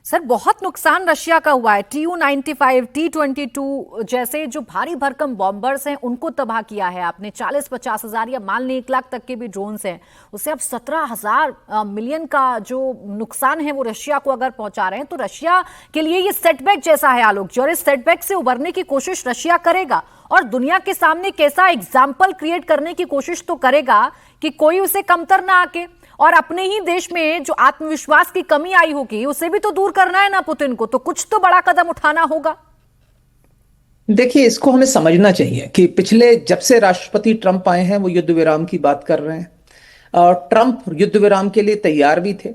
Sir बहुत नुकसान Russia का हुआ है। TU-95, T-22 जैसे जो भारी भरकम बॉम्बर्स हैं उनको तबाह किया है आपने। 40-50 हजार या मान लें 1 लाख तक के भी ड्रोन्स हैं, उससे अब 17,000 मिलियन का जो नुकसान है वो रशिया को अगर पहुंचा रहे हैं तो रशिया के लिए ये सेटबैक जैसा है आलोक जी। और इस सेटबैक से उबरने की कोशिश रशिया करेगा और दुनिया के सामने कैसा एग्जाम्पल क्रिएट करने की कोशिश तो करेगा कि कोई उसे कमतर ना आके, और अपने ही देश में जो आत्मविश्वास की कमी आई होगी उसे भी तो दूर करना है ना पुतिन को, तो कुछ तो बड़ा कदम उठाना होगा। देखिए, इसको हमें समझना चाहिए कि पिछले जब से राष्ट्रपति ट्रंप आए हैं वो युद्ध विराम की बात कर रहे हैं और ट्रंप युद्ध विराम के लिए तैयार भी थे।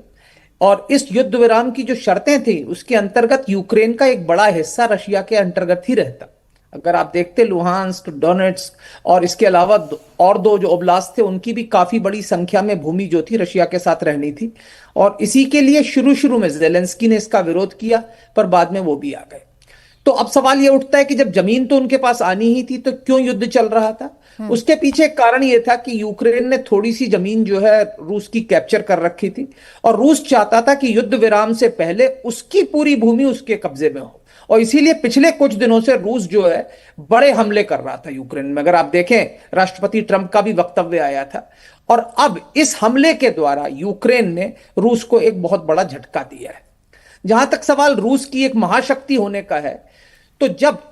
और इस युद्ध विराम की जो शर्तें थी उसके अंतर्गत यूक्रेन का एक बड़ा हिस्सा रशिया के अंतर्गत ही रहता। अगर आप देखते लुहांस्क, डोनेट्स्क और इसके अलावा और दो जो ओब्लास्ट थे उनकी भी काफी बड़ी संख्या में भूमि जो थी रशिया के साथ रहनी थी। और इसी के लिए शुरू शुरू में जेलेंस्की ने इसका विरोध किया, पर बाद में वो भी आ गए। तो अब सवाल ये उठता है कि जब जमीन तो उनके पास आनी ही थी तो क्यों युद्ध चल रहा था। उसके पीछे एक कारण ये था कि यूक्रेन ने थोड़ी सी जमीन जो है रूस की कैप्चर कर रखी थी और रूस चाहता था कि युद्ध विराम से पहले उसकी पूरी भूमि उसके कब्जे में हो। और इसीलिए पिछले कुछ दिनों से रूस जो है बड़े हमले कर रहा था यूक्रेन में। अगर आप देखें, राष्ट्रपति ट्रंप का भी वक्तव्य आया था। और अब इस हमले के द्वारा यूक्रेन ने रूस को एक बहुत बड़ा झटका दिया है। जहां तक सवाल रूस की एक महाशक्ति होने का है, तो जब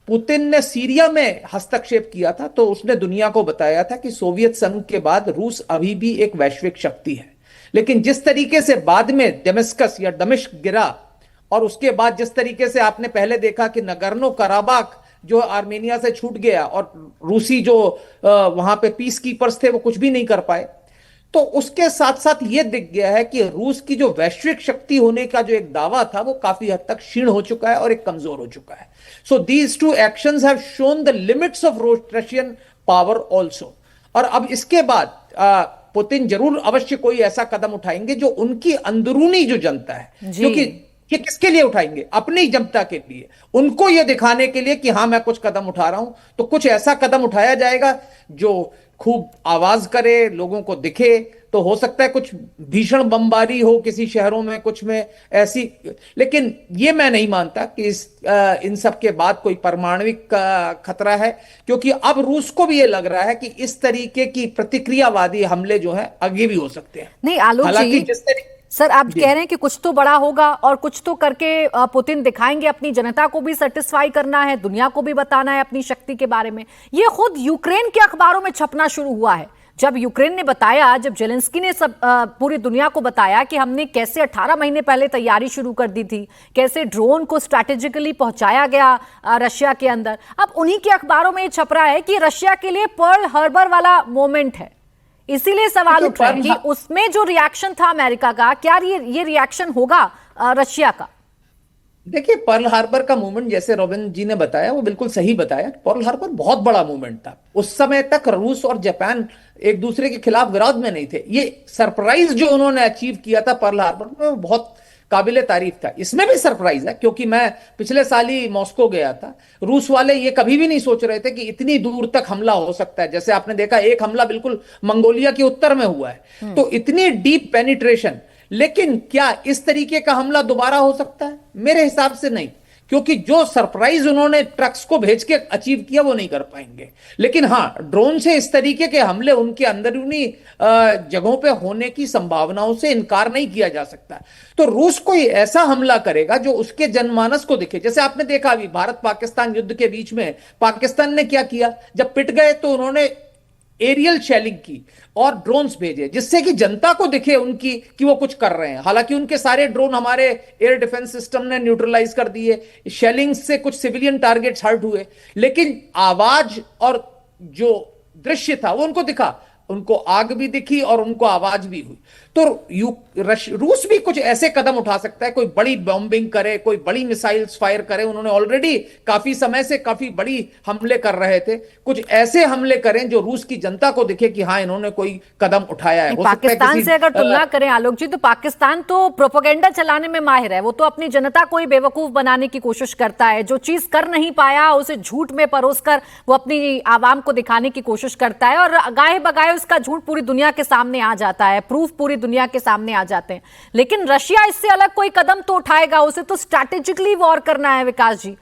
पुतिन ने सीरिया में हस्तक्षेप किया था तो उसने दुनिया को बताया था कि सोवियत संघ के बाद रूस अभी भी एक वैश्विक शक्ति है। लेकिन जिस तरीके से बाद में दमिश्कस या दमिश्क गिरा और उसके बाद जिस तरीके से आपने पहले देखा कि नगर्नो कराबाख जो आर्मेनिया से छूट गया और रूसी जो वहां पे पीस कीपर्स थे वो कुछ भी नहीं कर पाए, तो उसके साथ साथ ये दिख गया है कि रूस की जो वैश्विक शक्ति होने का जो एक दावा था वो काफी हद तक क्षीण हो चुका है और एक कमजोर हो चुका है। So these two actions have shown the limits of Russian power also. और अब इसके बाद पुतिन जरूर अवश्य कोई ऐसा कदम उठाएंगे जो उनकी अंदरूनी जो जनता है, क्योंकि ये किसके लिए उठाएंगे? अपनी जनता के लिए, उनको ये दिखाने के लिए कि हाँ मैं कुछ कदम उठा रहा हूं। तो कुछ ऐसा कदम उठाया जाएगा जो खूब आवाज करे, लोगों को दिखे। तो हो सकता है कुछ भीषण बमबारी हो किसी शहरों में, कुछ में ऐसी। लेकिन ये मैं नहीं मानता कि इन सब के बाद कोई परमाणविक खतरा है, क्योंकि अब रूस को भी ये लग रहा है कि इस तरीके की प्रतिक्रियावादी हमले जो है आगे भी हो सकते हैं। नहीं आलोक जी, जिस तरीके सर आप कह रहे हैं कि कुछ तो बड़ा होगा और कुछ तो करके पुतिन दिखाएंगे। अपनी जनता को भी सेटिस्फाई करना है, दुनिया को भी बताना है अपनी शक्ति के बारे में। ये खुद यूक्रेन के अखबारों में छपना शुरू हुआ है। जब यूक्रेन ने बताया, जब जेलेंस्की ने सब पूरी दुनिया को बताया कि हमने कैसे 18 महीने पहले तैयारी शुरू कर दी थी, कैसे ड्रोन को स्ट्रैटेजिकली पहुंचाया गया रशिया के अंदर, अब उन्हीं के अखबारों में ये छप रहा है कि रशिया के लिए पर्ल हार्बर वाला मोमेंट है। इसीलिए सवाल उठ रहा है कि उसमें जो रिएक्शन था अमेरिका का, क्या ये रिएक्शन होगा रशिया का? देखिए, पर्ल हार्बर का मूवमेंट जैसे रॉबिन जी ने बताया वो बिल्कुल सही बताया। पर्ल हार्बर बहुत बड़ा मूवमेंट था। उस समय तक रूस और जापान एक दूसरे के खिलाफ विरोध में नहीं थे। ये सरप्राइज जो उन्होंने अचीव किया था पर्ल हार्बर में, वो बहुत काबिले तारीफ था। इसमें भी सरप्राइज है क्योंकि मैं पिछले साल ही मॉस्को गया था। रूस वाले ये कभी भी नहीं सोच रहे थे कि इतनी दूर तक हमला हो सकता है। जैसे आपने देखा, एक हमला बिल्कुल मंगोलिया के उत्तर में हुआ है, तो इतनी डीप पेनिट्रेशन। लेकिन क्या इस तरीके का हमला दोबारा हो सकता है? मेरे हिसाब से नहीं, क्योंकि जो सरप्राइज उन्होंने ट्रक्स को भेज के अचीव किया वो नहीं कर पाएंगे। लेकिन हाँ, ड्रोन से इस तरीके के हमले उनके अंदरूनी जगहों पे होने की संभावनाओं से इनकार नहीं किया जा सकता। तो रूस कोई ऐसा हमला करेगा जो उसके जनमानस को दिखे। जैसे आपने देखा अभी भारत पाकिस्तान युद्ध के बीच में पाकिस्तान ने क्या किया, जब पिट गए तो उन्होंने एरियल शेलिंग की और ड्रोन्स भेजे, जिससे कि जनता को दिखे उनकी कि वो कुछ कर रहे हैं। हालांकि उनके सारे ड्रोन हमारे एयर डिफेंस सिस्टम ने न्यूट्रलाइज कर दिए। शेलिंग से कुछ सिविलियन टारगेट्स हर्ट हुए, लेकिन आवाज और जो दृश्य था वो उनको दिखा। उनको आग भी दिखी और उनको आवाज भी हुई। तो रूस भी कुछ ऐसे कदम उठा सकता है, कोई बड़ी बॉम्बिंग करे, कोई बड़ी मिसाइल्स फायर करे। उन्होंने ऑलरेडी काफी समय से काफी बड़ी हमले कर रहे थे। कुछ ऐसे हमले करें जो रूस की जनता को दिखे कि हाँ इन्होंने कोई कदम उठाया है। पाकिस्तान से अगर तुलना करें आलोक जी, तो पाकिस्तान तो प्रोपेगेंडा चलाने में माहिर है। वो तो अपनी जनता को ही बेवकूफ बनाने की कोशिश करता है। जो चीज कर नहीं पाया उसे झूठ में परोसकर वो अपनी आवाम को दिखाने की कोशिश करता है और गाहे बगाए उसका झूठ पूरी दुनिया के सामने आ जाता है, प्रूफ पूरी दुनिया के सामने आ जाते हैं। लेकिन रशिया इससे अलग कोई कदम तो उठाएगा, उसे तो स्ट्रैटेजिकली वॉर करना है विकास जी।